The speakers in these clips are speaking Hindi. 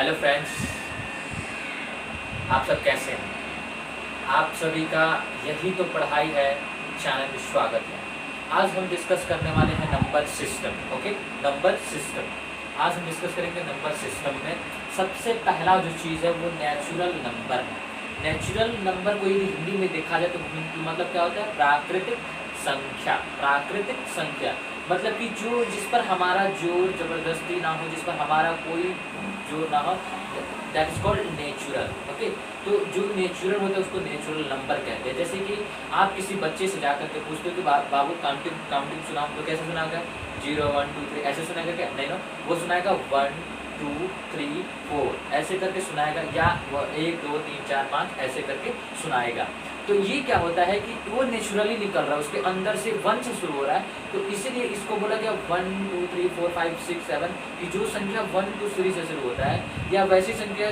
हेलो फ्रेंड्स, आप सब कैसे हैं? आप सभी का यही तो पढ़ाई है चैनल में स्वागत है। आज हम डिस्कस करने वाले हैं number system. Okay, number system. आज हम डिस्कस करेंगे नंबर सिस्टम में सबसे पहला जो चीज़ है वो नेचुरल नंबर है। नेचुरल नंबर को यदि हिंदी में देखा जाए तो मतलब क्या होता है? प्राकृतिक संख्या। प्राकृतिक संख्या मतलब कि जो जिस पर हमारा जोर जबरदस्ती ना हो, जिस पर हमारा कोई जोर ना हो, that is called natural. Okay, तो जो नेचुरल होता है उसको नेचुरल नंबर कहते हैं। जैसे कि आप किसी बच्चे से जाकर के पूछते हो कि बाबू काउंटिंग काउंटिंग सुनाओ, तो कैसे सुनाएगा? 0 1 2 3 ऐसे सुनाएगा क्या? नहीं ना, वो सुनाएगा 1 2 3 4 ऐसे करके सुनाएगा, या 1 2 3 4 5 ऐसे करके सुनाएगा। तो ये क्या होता है कि वो नेचुरली निकल रहा है, उसके अंदर से 1 से शुरू हो रहा है, तो इसीलिए इसको बोला गया 1 2 3 4 5 6 7 कि जो संख्या 1 2 3 से शुरू होता है, या वैसी संख्या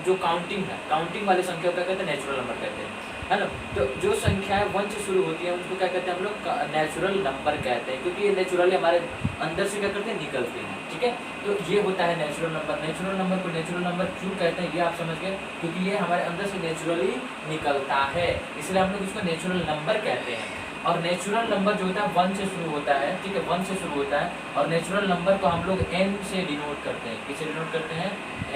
जो काउंटिंग है, काउंटिंग वाली संख्या क्या कहते हैं? नेचुरल नंबर कहते हैं, है ना। तो जो संख्याएं 1 से शुरू होती है उनको क्या कहते हैं? हम लोग नेचुरल नंबर कहते हैं, क्योंकि ये नेचुरली हमारे अंदर से क्या करते हैं? निकलते हैं। ठीक है, तो ये होता है नेचुरल नंबर। नेचुरल नंबर को नेचुरल नंबर क्यों कहते हैं ये आप समझ गए, क्योंकि ये हमारे अंदर से नेचुरली निकलता है, इसलिए हम लोग इसको नेचुरल नंबर कहते हैं। और नेचुरल नंबर जो होता है 1 से शुरू होता है, ठीक है, 1 से शुरू होता है। और नेचुरल नंबर को हम लोग n से डिनोट करते हैं। किससे डिनोट करते हैं?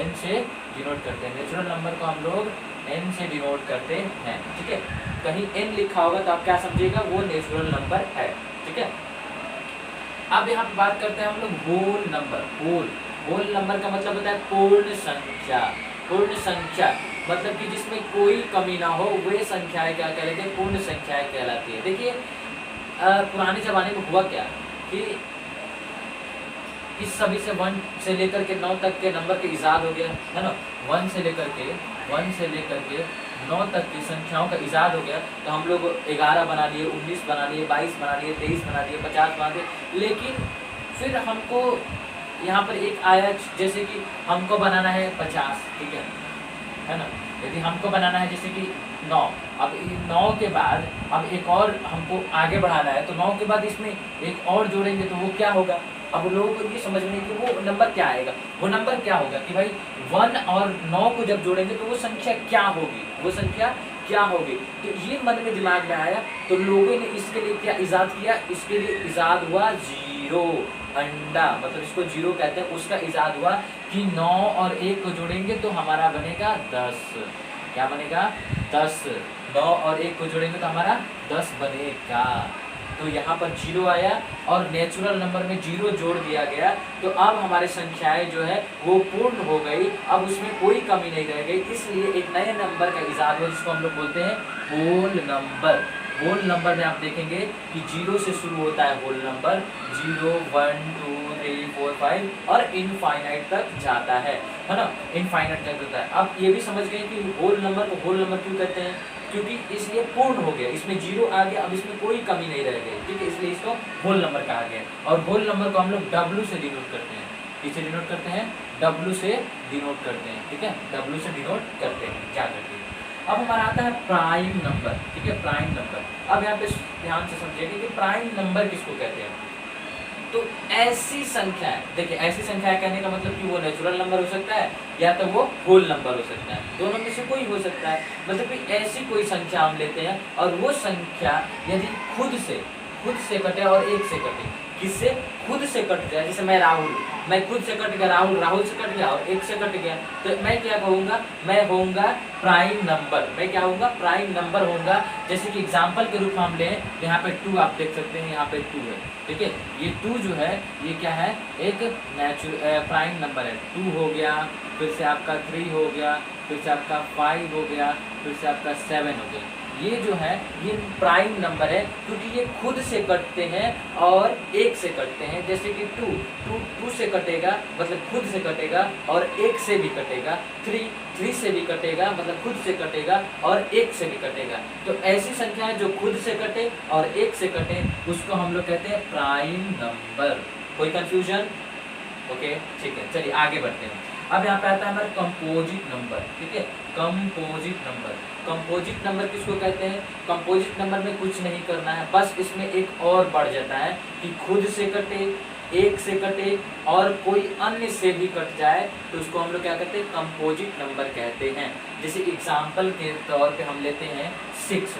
n से डिनोट करते हैं। नेचुरल नंबर को हम लोग n से डिनोट करते हैं। ठीक है, कहीं n लिखा होगा तो आप क्या समझिएगा? वो नेचुरल नंबर है। ठीक है, अब यहाँ पे बात करते हैं हम लोग होल नंबर। होल नंबर का मतलब होता है पूर्ण संख्या। पूर्ण संख्या मतलब कि जिसमें कोई कमी ना हो, वे संख्याएं क्या कहलाती है? पूर्ण संख्याएं कहलाती है। देखिए, पुराने जमाने में हुआ क्या कि इस सभी से 1 से लेकर के 9 तक के नंबर के इजाद हो गया, है ना। 1 से लेकर के 9 तक की संख्याओं का इजाद हो गया, तो हम लोग 11 बना लिए, 19 बना लिए, 22 बना लिए, 23 बना लिए, 50 बना लिए। लेकिन फिर हमको यहाँ पर एक आया, जैसे कि हमको बनाना है 50, ठीक है ना। यदि हमको बनाना है जैसे कि 9, अब 9 के बाद अब एक और हमको आगे बढ़ाना है, तो 9 के बाद इसमें एक और जोड़ेंगे तो वो क्या होगा? अब लोगों को ये समझ में नहीं कि वो नंबर क्या आएगा। वो नंबर क्या होगा कि भाई 1 और 9 को जब जोड़ेंगे तो वो संख्या क्या होगी? वो संख्या क्या होगी? तो ये मन में दिमाग में आया, तो लोगों ने इसके लिए क्या इजाद किया? इसके लिए इजाद हुआ 0, अंडा, मतलब इसको 0 कहते हैं। उसका इजाद हुआ कि 9 और 1 को जोड़ेंगे तो हमारा बनेगा 10। क्या बनेगा? 10। 9 और 1 को जोड़ेंगे तो हमारा 10 बनेगा। तो यहाँ पर 0 आया और नेचुरल नंबर में 0 जोड़ दिया गया, तो अब हमारे संख्याएं जो है वो पूर्ण हो गई, अब उसमें कोई कमी नहीं रह गई। इसलिए एक नए नंबर का इजाद हुआ जिसको हम लोग बोलते हैं होल नंबर। होल नंबर में आप देखेंगे कि 0 से शुरू होता है होल नंबर, 0 1 2 3 4 5 और इनफाइनाइट तक जाता है ना। इनफाइनाइट तक जाता है। अब ये भी समझ गए कि होल नंबर को होल नंबर क्यों कहते हैं? क्योंकि इसलिए पूर्ण हो गया, इसमें 0 आ गया, अब इसमें कोई कमी नहीं रह गई। ठीक है, इसलिए इसको होल नंबर कहा गया। और होल नंबर को हम लोग W से डिनोट करते हैं। किससे डिनोट करते हैं? W से डिनोट करते हैं। ठीक है, W से डिनोट करते हैं, क्या करते हैं। अब हमारा आता है प्राइम नंबर। ठीक है, प्राइम नंबर। अब यहाँ पे ध्यान से समझिएगा कि प्राइम नंबर किसको कहते हैं। तो ऐसी संख्या है, देखिए ऐसी संख्या कहने का मतलब कि वो नेचुरल नंबर हो सकता है या तो वो होल नंबर हो सकता है, दोनों में से कोई हो सकता है। मतलब कि ऐसी कोई संख्या हम लेते हैं और वो संख्या यदि खुद से कटे और 1 से कटे। किससे? खुद से कट जाए। जैसे मैं राहुल, मैं खुद से कट गया, राहुल से कट गया और 1 से कट गया, तो मैं क्या कहूँगा? मैं होऊंगा प्राइम नंबर। मैं क्या होऊंगा? प्राइम नंबर होऊंगा। जैसे कि एग्जाम्पल के रूप में हम लें, यहाँ पे 2 आप देख सकते हैं, यहाँ पे 2 है। ठीक है, ये 2 जो है ये क्या है? एक प्राइम नंबर है। 2 हो गया, फिर से आपका 3 हो गया, फिर से आपका 5 हो गया, फिर से आपका 7 हो गया। ये जो है ये प्राइम नंबर है, क्योंकि ये खुद से कटते हैं और 1 से कटते हैं। जैसे कि 2 से कटेगा, मतलब खुद से कटेगा और 1 से भी कटेगा। 3 से भी कटेगा, मतलब खुद से कटेगा और 1 से भी कटेगा। तो ऐसी संख्याएं जो खुद से कटे और 1 से कटे, उसको हम लोग कहते हैं प्राइम नंबर। कोई कंफ्यूजन? ओके, ठीक है, चलिए आगे बढ़ते हैं। अब यहाँ पे आता है हमारा कंपोजिट नंबर। ठीक है, कंपोजिट नंबर। कंपोजिट नंबर किसको कहते हैं? कंपोजिट नंबर में कुछ नहीं करना है, बस इसमें एक और बढ़ जाता है कि खुद से कटे एक से कटे और कोई अन्य से भी कट जाए तो उसको हम लोग क्या कहते हैं, कंपोजिट नंबर कहते हैं। जैसे एग्जाम्पल के तौर पे हम लेते हैं 6,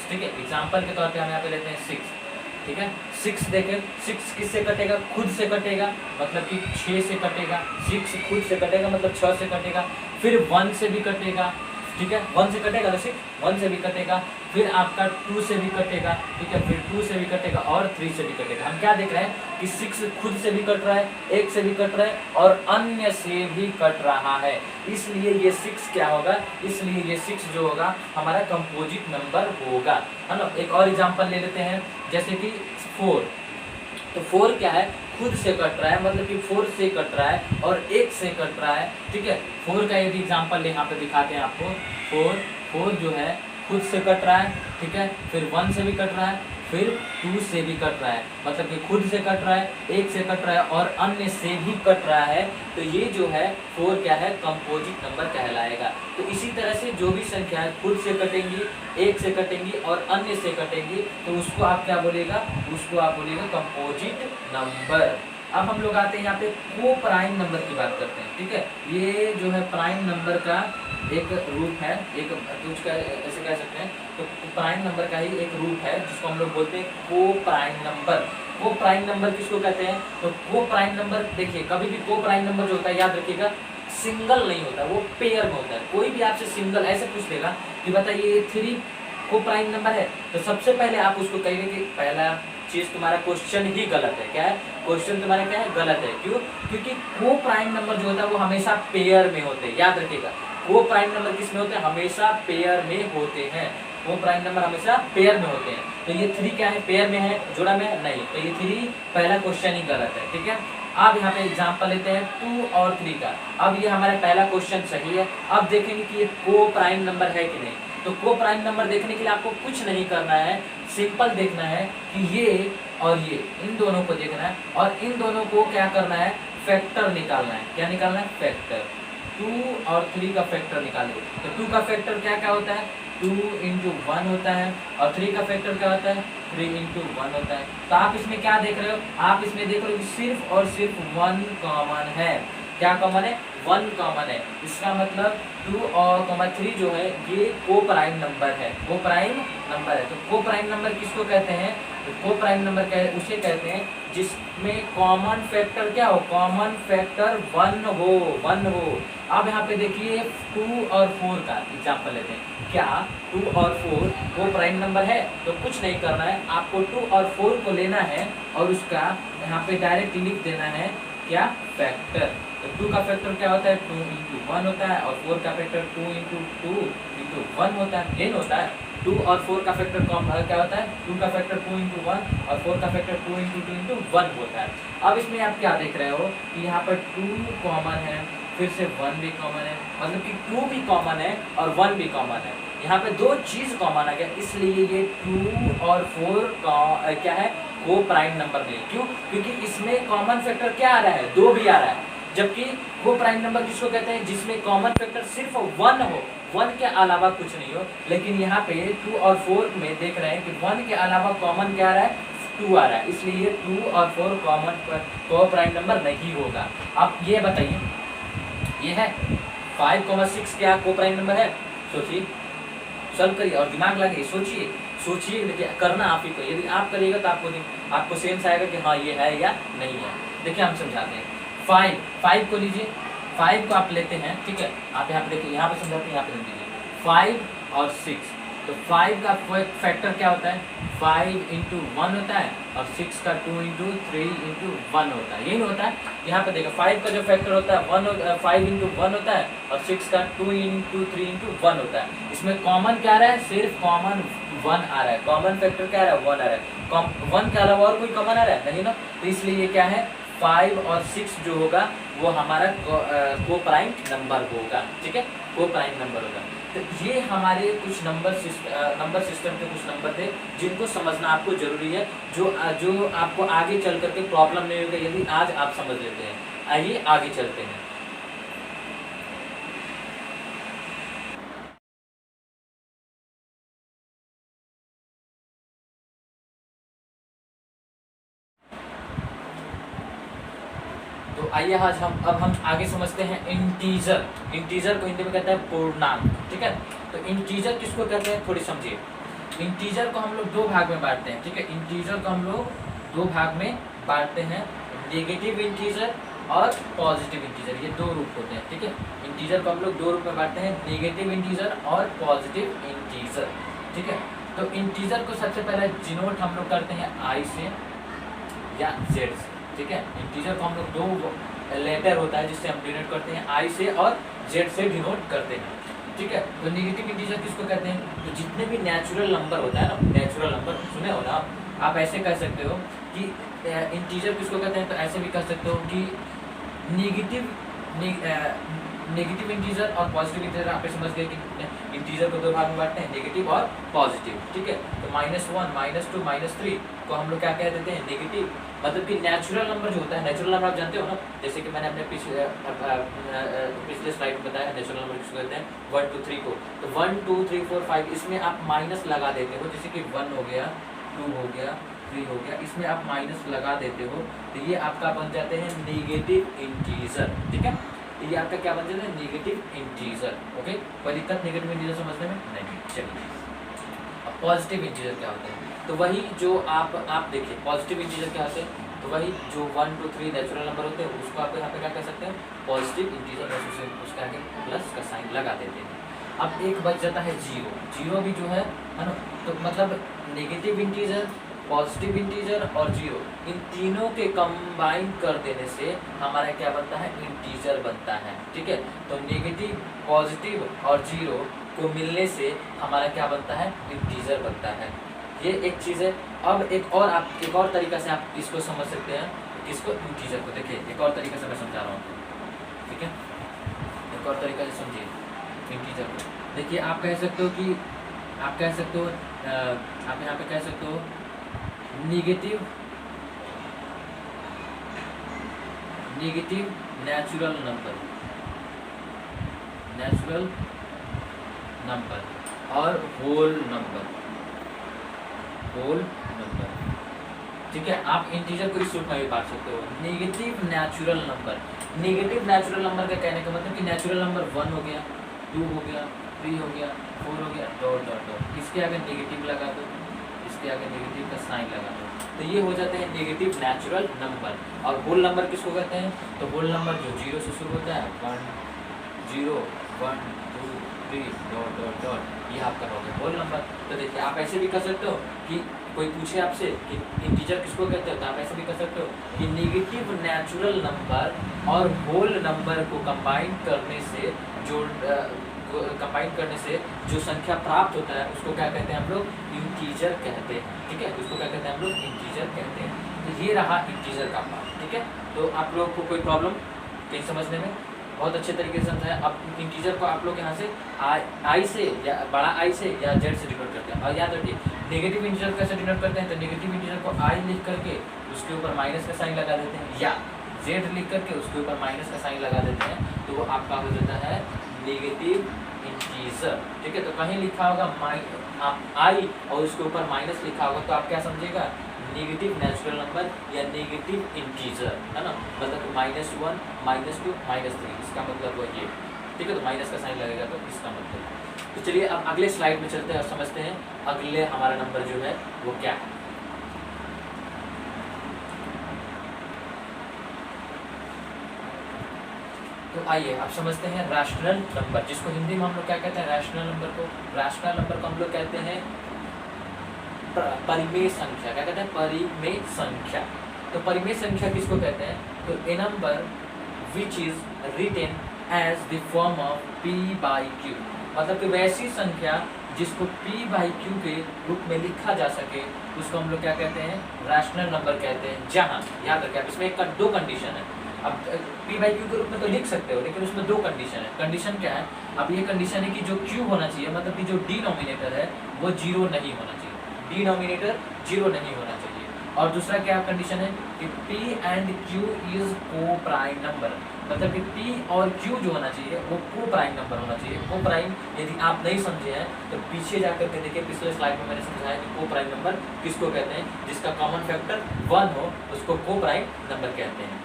ठीक है, एग्जाम्पल के तौर पे हम यहाँ पे लेते हैं 6, ठीक है। 6 देखें, 6 किससे कटेगा, खुद से कटेगा, मतलब कि 6 से कटेगा, 6 खुद से कटेगा मतलब 6 से कटेगा, फिर 1 से भी कटेगा, ठीक है, 1 से कटेगा तो 6, 1 से भी कटेगा, फिर आपका 2 से भी कटेगा, ठीक है, फिर 2 से भी कटेगा और 3 से भी कटेगा। हम क्या देख रहे हैं कि 6 खुद से भी कट रहा है, 1 से भी कट रहा है और अन्य से भी कट रहा है, इसलिए ये 6 क्या होगा, इसलिए ये 6 जो होगा हमारा कंपोजिट नंबर होगा, है ना। एक और एग्जांपल ले लेते हैं, जैसे कि 4, तो 4 क्या है, खुद से कट रहा है, मतलब कि 4 से कट रहा है और 1 से कट रहा है, ठीक है। 4 का यदि एग्जांपल यहाँ पे दिखाते हैं आपको, 4 जो है खुद से कट रहा है, ठीक है, फिर 1 से भी कट रहा है, फिर 2 से भी कट रहा है, मतलब कि खुद से कट रहा है, 1 से कट रहा है और अन्य से भी कट रहा है, तो ये जो है 4 क्या है, कंपोजिट नंबर कहलाएगा। तो इसी तरह से जो भी संख्या है खुद से कटेंगी, 1 से कटेंगी और अन्य से कटेंगी, तो उसको आप क्या बोलेगा, उसको आप बोलेगा कंपोजिट नंबर। अब हम लोग आते हैं यहाँ पे को प्राइम नंबर की बात करते हैं, ठीक है। ये जो है प्राइम नंबर का एक रूप है, एक उसका ऐसे कह सकते हैं, तो प्राइम नंबर का ही एक रूप है जिसको हम लोग बोलते हैं को प्राइम नंबर। को प्राइम नंबर किसको कहते हैं, तो को प्राइम नंबर देखिए, कभी भी को प्राइम नंबर जो होता है याद रखिएगा सिंगल नहीं होता, वो पेयर में होता है। कोई भी आपसे सिंगल ऐसे पूछ लेगा कि बताइए 3 को प्राइम नंबर है, तो सबसे पहले आप उसको कहेंगे कि पहला चीज तुम्हारा क्वेश्चन ही गलत है। क्या है, क्वेश्चन तुम्हारा क्या है, गलत है। क्यों, क्योंकि को प्राइम नंबर जो होता है वो हमेशा पेयर में होते हैं, याद रखिएगा। को प्राइम नंबर किस में होते हैं, हमेशा पेयर में होते हैं। वो प्राइम नंबर हमेशा पेयर में होते हैं। तो ये 3 क्या है, पेयर में है, जोड़ा में है नहीं, तो ये 3 पहला क्वेश्चन ही गलत है, ठीक है। अब यहाँ पे एग्जांपल लेते हैं 2 और 3 का। अब ये हमारा पहला क्वेश्चन सही है। अब देखेंगे कि ये को प्राइम नंबर है कि नहीं। तो को प्राइम नंबर देखने के लिए आपको कुछ नहीं करना है, सिंपल देखना है कि ये और ये इन दोनों को देखना है और इन दोनों को क्या करना है, फैक्टर निकालना है। क्या निकालना है, फैक्टर। 2 और 3 का फैक्टर निकालिए। तो 2 का फैक्टर क्या क्या होता है, 2 into 1 होता है और 3 का फैक्टर क्या होता है, 3 into 1 होता है। तो आप इसमें क्या देख रहे हो, आप इसमें देख रहे हो कि सिर्फ और सिर्फ 1 कॉमन है। क्या कॉमन है, 1 कॉमन है। इसका मतलब 2 और 3 जो है ये को प्राइम नंबर है, को प्राइम नंबर है। तो को प्राइम नंबर किसको कहते हैं, तो को प्राइम नंबर उसे कहते हैं जिसमें कॉमन फैक्टर क्या हो, कॉमन फैक्टर 1 हो, 1 हो। अब यहाँ पे देखिए 2 और 4 का एग्जांपल लेते हैं। क्या 2 और 4 को प्राइम नंबर है, तो कुछ नहीं करना है, आपको 2 और 4 को लेना है और उसका यहाँ पे डायरेक्ट लिख देना है क्या, फैक्टर। तो 2 का फैक्टर क्या होता है, 2 into 1 होता है और 4 का फैक्टर 2 into 2 into 1 होता है, गेन होता है। 2 और 4 का फैक्टर क्या होता है, 2 का फैक्टर 2 into 1 और 4 का फैक्टर 2 into 2 into 1 होता है। अब इसमें आप क्या देख रहे हो कि यहाँ पर 2 कॉमन है, फिर से 1 भी कॉमन है, मतलब कि 2 भी कॉमन है और 1 भी कॉमन है। यहाँ पे 2 चीज कॉमन आ गया, इसलिए ये 2 और 4 का क्या है, को प्राइम नंबर नहीं। क्यों, क्योंकि इसमें कॉमन फैक्टर क्या आ रहा है, 2 भी आ रहा है। जबकि वो प्राइम नंबर किसको कहते हैं, जिसमें कॉमन फैक्टर सिर्फ 1 हो, 1 के अलावा कुछ नहीं हो। लेकिन यहाँ पे 2 और 4 में देख रहे हैं कि 1 के अलावा कॉमन क्या आ रहा है, 2 आ रहा है, इसलिए 2 और 4 कॉमन को प्राइम नंबर नहीं होगा। अब ये बताइए, ये है 5,6 क्या को प्राइम नंबर है, सोचिए, सॉल्व करिए और दिमाग लगाइए, सोचिए सोचिए, देखिए करना आप ही को, यदि आप करिएगा तो आपको सेंस आएगा कि हाँ ये है या नहीं है। देखिए हम समझाते हैं। 5 को लीजिए, 5 को आप लेते हैं, ठीक है, आप यहाँ पे देखिए, यहाँ पे समझाते हैं, यहाँ पे समझ लीजिए 5 और 6। तो 5 का फैक्टर क्या होता है, 5 into 1 होता है और 6 का 2 into 3 into 1 होता है, यही होता है। यहाँ पे देखो 5 का जो फैक्टर होता है 5 into 1 होता है और 6 का 2 into 3 into 1 होता है। इसमें कॉमन क्या आ रहा है, सिर्फ कॉमन 1 आ रहा है, कॉमन फैक्टर क्या आ रहा है, 1 आ रहा है। 1 के अलावा और कोई कॉमन आ रहा है नहीं ना, तो इसलिए ये क्या है, 5 और 6 जो होगा वो हमारा को प्राइम नंबर होगा, ठीक है, को प्राइम नंबर होगा। तो ये हमारे कुछ नंबर सिस्टम के कुछ नंबर थे जिनको समझना आपको जरूरी है, जो आपको आगे चल करके प्रॉब्लम नहीं होगा यदि आज आप समझ लेते हैं। आइए आगे चलते हैं। तो आइए आज हम आगे समझते हैं इंटीजर। इंटीजर को हिंदी में कहते हैं पूर्णांक, ठीक है। तो इंटीजर किसको कहते हैं थोड़ी समझिए। इंटीजर को हम लोग दो भाग में बांटते हैं, ठीक है। इंटीजर को हम लोग दो भाग में बांटते हैं, नेगेटिव इंटीजर और पॉजिटिव इंटीजर, ये दो रूप होते हैं, ठीक है। इंटीजर को हम लोग दो रूप में बांटते हैं, नेगेटिव इंटीजर और पॉजिटिव इंटीजर, ठीक है। तो इंटीजर को सबसे पहले डिनोट हम लोग करते हैं आई से या जेड से, ठीक है। इंटीजर को हम लोग दो लेटर होता है जिससे हम डिनोट करते हैं, आई से और जेड से डिनोट करते हैं, ठीक है। तो नेगेटिव इंटीजर किसको कहते हैं, तो जितने भी नेचुरल नंबर होता है ना, नेचुरल नंबर सुने हो ना आप ऐसे कह सकते हो कि इंटीजर किसको कहते हैं, तो ऐसे भी कह सकते हो कि नेगेटिव इंटीजर और पॉजिटिव इंटीजर। आप समझ गए कि इंटीजर को दो भाग में बांटते हैं, नेगेटिव और पॉजिटिव, ठीक है। तो -1, -2, -3 को हम लोग क्या कह देते हैं, नेगेटिव। मतलब कि नेचुरल नंबर जो होता है, नेचुरल नंबर आप जानते हो ना, जैसे कि मैंने अपने पिछले स्लाइड में बताया नेचुरल नंबर किसको कहते हैं, 1 2 3 को। तो 1 2 3 4 5 इसमें आप माइनस लगा देते हो, जैसे कि 1 हो गया, 2 हो गया, 3 हो गया, इसमें आप माइनस लगा देते हो, तो ये आपका बन जाते हैं नेगेटिव इंटीजर, ठीक है। ये आपका क्या बन जाता है, नेगेटिव इंटीजर, ओके। कोई दिक्कत नेगेटिव इंटीजर समझने में नहीं। चलिए अब पॉजिटिव इंटीजर क्या होते हैं, तो वही जो आप देखिए पॉजिटिव इंटीजर क्या होते हैं, तो वही जो 1 2 3 नेचुरल नंबर होते हैं उसको आप यहाँ पे क्या कह सकते हैं, पॉजिटिव इंटीजर, उसका आगे प्लस का साइन लगा देते हैं। अब एक बच जाता है जीरो। जीरो भी जो है ना, तो मतलब नेगेटिव इंटीजर, पॉजिटिव इंटीजर और जीरो, इन तीनों के कंबाइन कर देने से हमारा क्या बनता है, इंटीजर बनता है, ठीक है। तो नेगेटिव, पॉजिटिव और जीरो को मिलने से हमारा क्या बनता है, इंटीजर बनता है। ये एक चीज़ है। अब एक और तरीका से आप इसको समझ सकते हैं, किसको, इंटीजर को। देखिए एक और तरीका से मैं समझा रहा हूँ, ठीक है। एक और तरीका से समझिए इंटीजर को। देखिए आप कह सकते हो कि आप यहाँ पे कह सकते हो नेगेटिव नेचुरल नंबर और होल नंबर, ठीक है। आप इंटीजर को इस रूप में भी बांट सकते हो, negative natural number. Negative natural number का कहने का मतलब कि नेचुरल नंबर 1 हो गया, 2 हो गया, 3 हो गया, 4 हो गया, डॉट डॉट डॉट, इसके आगे नेगेटिव लगा दो, इसके आगे नेगेटिव का साइन लगा दो, तो ये हो जाते हैं नेगेटिव नेचुरल नंबर। और होल नंबर किसको कहते हैं, तो होल नंबर जो 0 से शुरू होता है, 1 0 1 2 3 डॉट डॉट डॉट, ये आपका हो गया होल नंबर। तो देखिए आप ऐसे भी कर सकते हो कि कोई पूछे आपसे कि इंटीजर किसको कहते हो, तो आप ऐसे भी कर सकते हो कि नेगेटिव नेचुरल नंबर और होल नंबर को कंबाइन करने से जो संख्या प्राप्त होता है उसको क्या कहते हैं हम लोग, इंटीजर कहते हैं, ठीक है। उसको क्या कहते हैं हम लोग, इंटीजर कहते हैं। तो ये रहा इंटीजर का पार्ट, ठीक है। तो आप लोगों को कोई प्रॉब्लम कहीं समझने में, बहुत अच्छे तरीके से समझाया। अब इंटीजर को आप लोग यहाँ से आई से या बड़ा आई से या जेड से डिनोट करते हैं। और याद रखिए नेगेटिव इंटीजर कैसे डिनोट करते हैं, तो नेगेटिव इंटीजर को आई लिख करके उसके ऊपर माइनस का साइन लगा देते हैं, या जेड लिख करके उसके ऊपर माइनस का साइन लगा देते हैं, तो वो आपका हो जाता है नेगेटिव इंटीजर, ठीक है। तो कहीं लिखा होगा आई और उसके ऊपर माइनस लिखा होगा, तो आप क्या समझिएगा, नेगेटिव नेचुरल नंबर या नेगेटिव इंटीजर, है ना। मतलब -1 -2 -3, इसका मतलब वो ये, ठीक है। तो माइनस का साइन लगेगा, तो इसका मतलब। तो चलिए अब अगले स्लाइड में चलते हैं और समझते हैं अगले हमारा नंबर जो है वो क्या है। तो आइए आप समझते हैं रैशनल नंबर, जिसको हिंदी में हम लोग क्या कहते हैं, रैशनल नंबर को। रैशनल नंबर को हम लोग कहते हैं परिमेय संख्या। क्या कहते हैं, परिमेय संख्या। तो परिमेय संख्या किसको कहते हैं, तो a number which is written as the form of p/q, मतलब कि वैसी संख्या जिसको p/q के रूप में लिखा जा सके उसको हम लोग क्या कहते हैं, रैशनल नंबर कहते हैं। जहाँ याद रखें आप, इसमें दो कंडीशन है। अब p/q के रूप में तो लिख सकते हो, लेकिन उसमें दो कंडीशन है। कंडीशन क्या है, अब ये कंडीशन है कि जो q होना चाहिए, मतलब कि जो डिनोमिनेटर है वो 0 नहीं होना चाहिए, डिनोमिनेटर 0 नहीं होना चाहिए। और दूसरा क्या कंडीशन है कि p एंड q इज को प्राइम नंबर, मतलब कि p और q जो होना चाहिए वो को प्राइम नंबर होना चाहिए। को प्राइम यदि आप नहीं समझे हैं तो पीछे जाकर के देखिए, पिछले स्लाइड में मैंने समझाया कि को प्राइम नंबर किसको कहते हैं, जिसका कॉमन फैक्टर 1 हो उसको को प्राइम नंबर कहते हैं।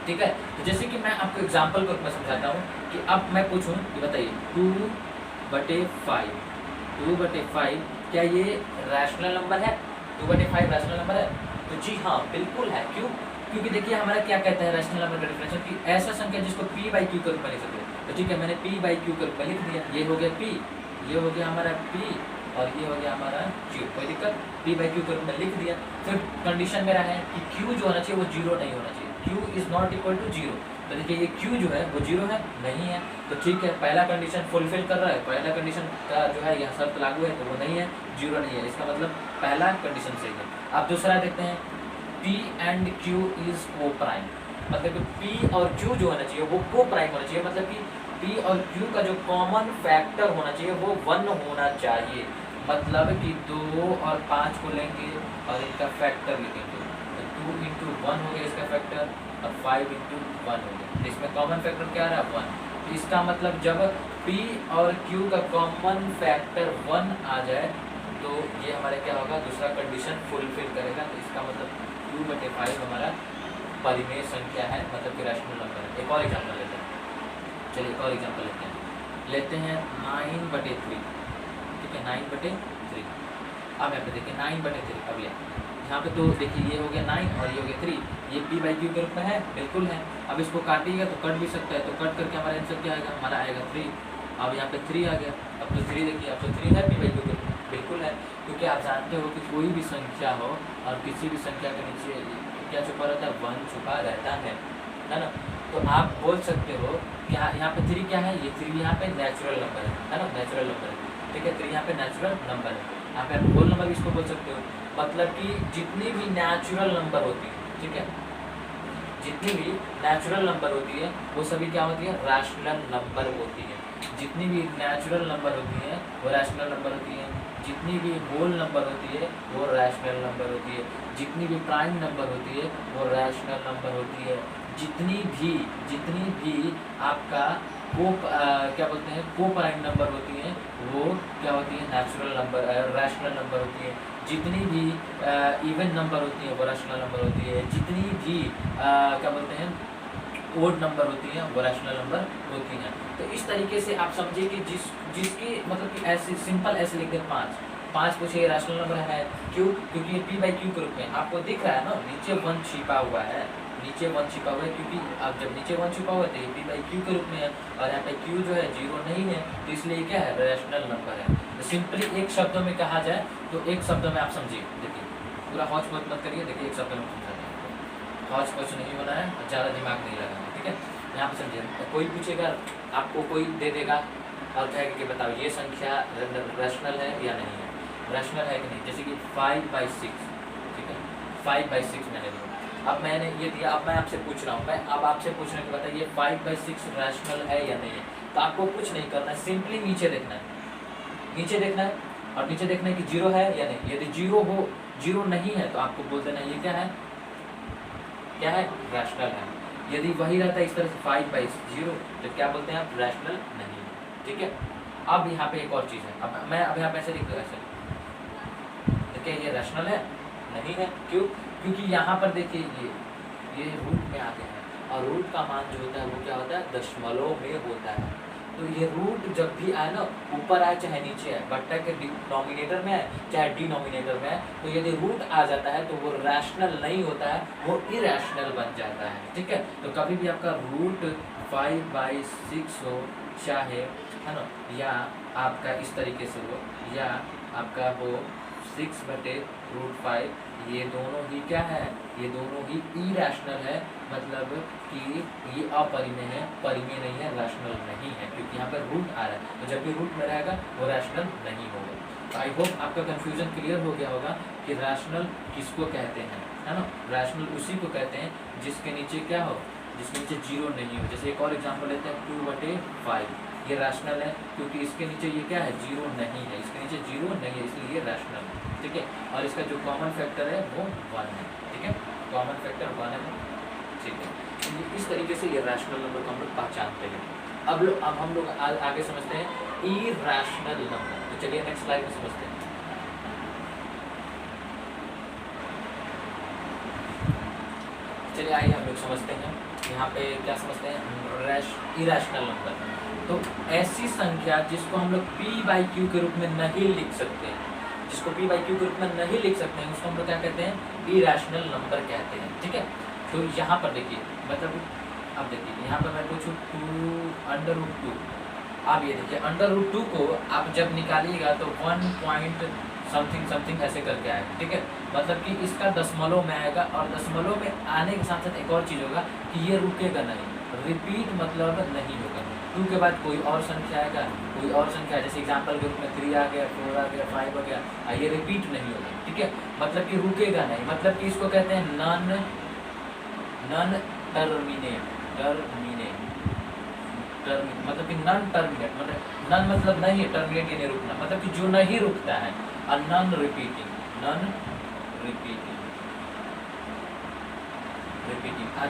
ठीक है। तो जैसे कि मैं आपको एग्जांपल को मैं समझाता हूँ कि अब मैं पूछूं कि बताइए 2/5, 2/5 क्या ये रैशनल नंबर है? 2/5 रैशनल नंबर है? तो जी हाँ, बिल्कुल है। क्यों? क्योंकि देखिए हमारा क्या कहता है रैशनल नंबर का डिफरेंशियल कि ऐसा संख्या जिसको p/q के रूप में लिख सकते हैं। तो ठीक है, मैंने p/q के रूप में लिख दिया, ये हो गया p, ये हो गया हमारा p और ये हो गया हमारा q। कोई दिक्कत? p/q के रूप में लिख दिया। फिर कंडीशन मेरा है कि q जो होना चाहिए वो जीरो नहीं होना चाहिए, q is not equal to zero. तो देखिए ये q जो है वो जीरो है नहीं है, तो ठीक है पहला कंडीशन फुलफिल कर रहा है, पहला कंडीशन का जो है यह शर्त लागू है, तो वो नहीं है, जीरो नहीं है, इसका मतलब पहला कंडीशन सही है। अब दूसरा देखते हैं, p एंड q इज को प्राइम, मतलब कि p और q जो होना चाहिए वो को प्राइम होना चाहिए, मतलब कि p और q का जो कॉमन फैक्टर होना चाहिए वो 1 होना चाहिए। मतलब कि 2 और 5 को लेंगे और इनका फैक्टर लिखेंगे, तो 2 × 1 हो गया इसका फैक्टर और 5 × 1 हो गया, तो इसमें कॉमन फैक्टर क्या आ रहा है 1। तो इसका मतलब जब p और q का कॉमन फैक्टर 1 आ जाए तो ये हमारा क्या होगा, दूसरा कंडीशन फुलफिल करेगा। तो इसका मतलब 2/5 हमारा परिमेय संख्या है, मतलब कि रैशनल नंबर है। एक और एग्जांपल लेते हैं, चलिए एक और एग्जांपल लेते हैं 9/3, ठीक है 9/3। अब यहाँ पे देखिए 9/3, अब यहाँ पे तो देखिए ये हो गया 9 और ये हो गया 3, ये p/q के रूप में है, बिल्कुल है। अब इसको काटिएगा तो कट भी सकता है, तो कट करके हमारा आंसर क्या आएगा, हमारा आएगा 3। अब यहाँ पे 3 आ गया, अब तो 3 देखिए, अब तो 3 है p/q के रूप में, बिल्कुल है। क्योंकि आप जानते हो कि कोई भी संख्या हो और किसी भी संख्या के नीचे क्या छुपा रहता है, 1 छुपा रहता है ना। तो आप बोल सकते हो कि यहाँ पे 3 क्या है, ये 3 यहाँ पे नेचुरल नंबर है ना, नेचुरल नंबर है, ठीक है। 3 यहाँ पे नेचुरल नंबर है, यहाँ पे आप होल नंबर भी इसको बोल सकते हो। मतलब कि जितनी भी नेचुरल नंबर होती है, ठीक है, जितनी भी नेचुरल नंबर होती है वो सभी क्या होती है, रैशनल नंबर होती है। जितनी भी नेचुरल नंबर होती है वो रैशनल नंबर होती है, जितनी भी होल नंबर होती है वो रैशनल नंबर होती है, जितनी भी प्राइम नंबर होती है वो रैशनल नंबर होती है, जितनी भी आपका क्या बोलते हैं को प्राइम नंबर होती है वो क्या होती है, नेचुरल नंबर रैशनल नंबर होती है, जितनी भी इवन नंबर होती है वो रैशनल नंबर होती है, जितनी भी क्या बोलते हैं ओड नंबर होती हैं वो रैशनल नंबर होती हैं। तो इस तरीके से आप समझिए कि जिसकी मतलब कि ऐसे सिंपल ऐसे लिख दें 5 पूछे रैशनल नंबर है, क्यों? क्योंकि ये p/q के रूप में आपको दिख रहा है ना, नीचे 1 छिपा हुआ है, नीचे 1 छिपा हुआ है, क्योंकि अब जब नीचे 1 छिपा हुआ है तो ये p/q के रूप में है और यहाँ पे q जो है 0 नहीं है, तो इसलिए क्या है, रैशनल नंबर है। तो सिंपली एक शब्दों में कहा जाए तो एक शब्दों में आप समझिए, देखिए पूरा हौच पौच मत करिए, देखिए एक शब्द में समझा दें, हौच पौच नहीं होना है, ज़्यादा दिमाग नहीं लगाना, ठीक है। यहाँ पर समझिए, तो कोई पूछेगा आपको, कोई दे देगा और कहेगा कि बताओ ये संख्या रैशनल है या नहीं है, रैशनल है कि नहीं। जैसे कि 5/6, ठीक है 5/6 मैंने दिया, अब मैंने ये दिया, अब मैं आपसे पूछ रहा हूँ, मैं अब आपसे पूछने के बताइए 5/6 रैशनल है या नहीं है। तो आपको कुछ नहीं करना है, सिंपली नीचे देखना है, नीचे देखना है और नीचे देखना है कि 0 है या नहीं। यदि 0 नहीं है तो आपको बोल देना ये क्या है, क्या है, रैशनल है। यदि वही रहता है इस तरह से 5/0 तो क्या बोलते हैं आप, रैशनल नहीं है, ठीक है। अब यहाँ पे एक और चीज़ है, अब मैं अब यहाँ पे ऐसे लिख दूँ, ऐसे देखिए ये रैशनल है नहीं है, क्यों? क्योंकि यहाँ पर देखिए ये रूट में आते हैं और रूट का मान जो होता है वो क्या होता है, दशमलव में होता है। तो ये रूट जब भी आए ना, ऊपर आए चाहे नीचे आए, बट्टा के डिनोमिनेटर में आए चाहे डिनोमिनेटर में आए, तो यदि रूट आ जाता है तो वो रैशनल नहीं होता है, वो इरैशनल बन जाता है, ठीक है। तो कभी भी आपका रूट 5/6 हो, चाहे है ना, या आपका इस तरीके से हो, या आपका हो 6/√5, ये दोनों ही क्या है, ये दोनों ही इरैशनल है, मतलब कि ये अपरिमेय है, परिमेय नहीं है, रैशनल नहीं है, क्योंकि यहाँ पर रूट आ रहा है। तो जब भी रूट में रहेगा वो रैशनल नहीं होगा। तो आई होप आपका कंफ्यूजन क्लियर हो गया होगा कि रैशनल किसको कहते हैं, है ना। रैशनल उसी को कहते हैं जिसके नीचे क्या हो, जिसके नीचे 0 नहीं हो। जैसे एक और एग्जाम्पल लेते हैं 2/5, ये रैशनल है क्योंकि इसके नीचे ये क्या है, 0 नहीं है, इसके नीचे 0 नहीं है, इसलिए ये रैशनल है, ठीक है। और इसका जो कॉमन फैक्टर है वो 1 है, ठीक है, कॉमन फैक्टर 1 है, ठीक है। तो इस तरीके से ये रैशनल नंबर को हम लोग पहचानते हैं। अब हम लोग आगे समझते हैं इरैशनल नंबर। तो चलिए नेक्स्ट स्लाइड में समझते हैं। चलिए आइए हम लोग समझते हैं यहाँ पे क्या समझते हैं, इरेशनल नंबर। तो ऐसी संख्या जिसको हम लोग p बाई क्यू के रूप में नहीं लिख सकते हैं, जिसको p बाई क्यू के रूप में नहीं लिख सकते हैं, उसको हम लोग क्या कहते हैं, इरेशनल नंबर कहते हैं। ठीक है, तो यहाँ पर देखिए, मतलब अब देखिए यहाँ पर मैं पूछूँ 2√2, आप ये देखिए √2 को आप जब निकालिएगा तो 1 पॉइंट समथिंग समथिंग ऐसे करके आएगा। ठीक है, मतलब कि इसका दशमलव में आएगा, और दशमलव में आने के साथ साथ एक और चीज़ होगा कि ये रुकेगा नहीं, रिपीट मतलब नहीं होगा। 2 के बाद कोई और संख्या आएगा, कोई और संख्या, जैसे एग्जाम्पल के रूप में 3 आ गया, 4 आ गया, 5 आ गया, ये रिपीट नहीं होगा। ठीक है, मतलब कि रुकेगा नहीं, मतलब कि इसको कहते हैं नन टर्मिनेट, मतलब कि नन टर्मिनेट, मतलब नन मतलब नहीं, टर्मिनेट यानी रुकना, मतलब कि जो नहीं रुकता है, और नन रिपीटिंग,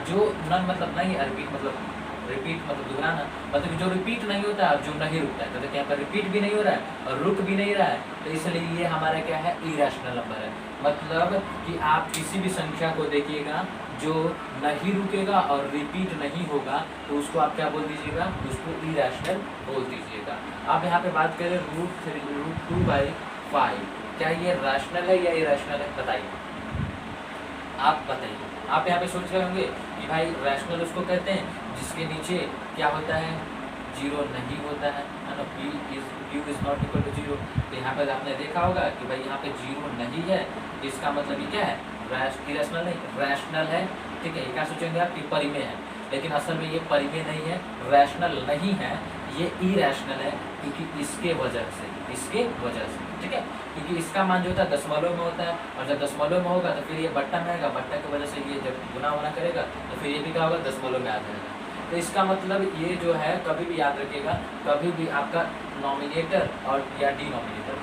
जो नन मतलब नहीं, रिपीट मतलब दोहराना, मतलब कि जो रिपीट नहीं होता है, जो नहीं रुकता है, मतलब यहाँ पर रिपीट भी नहीं हो रहा है और रुक भी नहीं रहा है, तो इसलिए ये हमारा क्या है, इरेशनल नंबर है। मतलब कि आप किसी भी संख्या को देखिएगा जो नहीं रुकेगा और रिपीट नहीं होगा, तो उसको आप क्या बोल दीजिएगा, उसको इरेशनल बोल दीजिएगा। आप यहाँ पे बात करें √2/5, क्या ये रैशनल है या इरेशनल है, बताइए, आप बताइए। आप यहाँ पे सोच रहे होंगे कि भाई रैशनल उसको कहते हैं जिसके नीचे क्या होता है, 0 नहीं होता है ना, q is not equal to 0। तो यहाँ पर आपने देखा होगा कि भाई यहाँ पे 0 नहीं है, इसका मतलब ये क्या है, इरेशनल नहीं, रैशनल है। ठीक है, ये क्या सोचेंगे आप कि परिमेय है, लेकिन असल में ये परिमेय नहीं है, रैशनल नहीं है, ये इरेशनल है, क्योंकि इसके वजह से। ठीक है, क्योंकि इसका मान जो होता है दशमलव में होता है, और जब दशमलव में होगा तो फिर ये बट्टा में आएगा, बट्टा की वजह से ये जब गुना करेगा तो फिर ये भी क्या होगा, दशमलव में आ जाएगा। तो इसका मतलब ये जो है, कभी भी याद रखिएगा, कभी भी आपका नॉमिनेटर और या डिनोमिनेटर,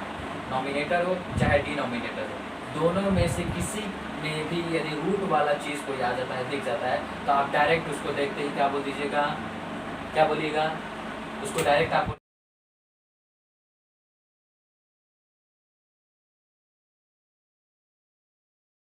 नॉमिनेटर हो चाहे डिनोमिनेटर हो, दोनों में से किसी में भी यदि रूट वाला चीज़ कोई आ जाता है, दिख जाता है, तो आप डायरेक्ट उसको देखते ही क्या बोल दीजिएगा, क्या बोलिएगा, उसको डायरेक्ट आप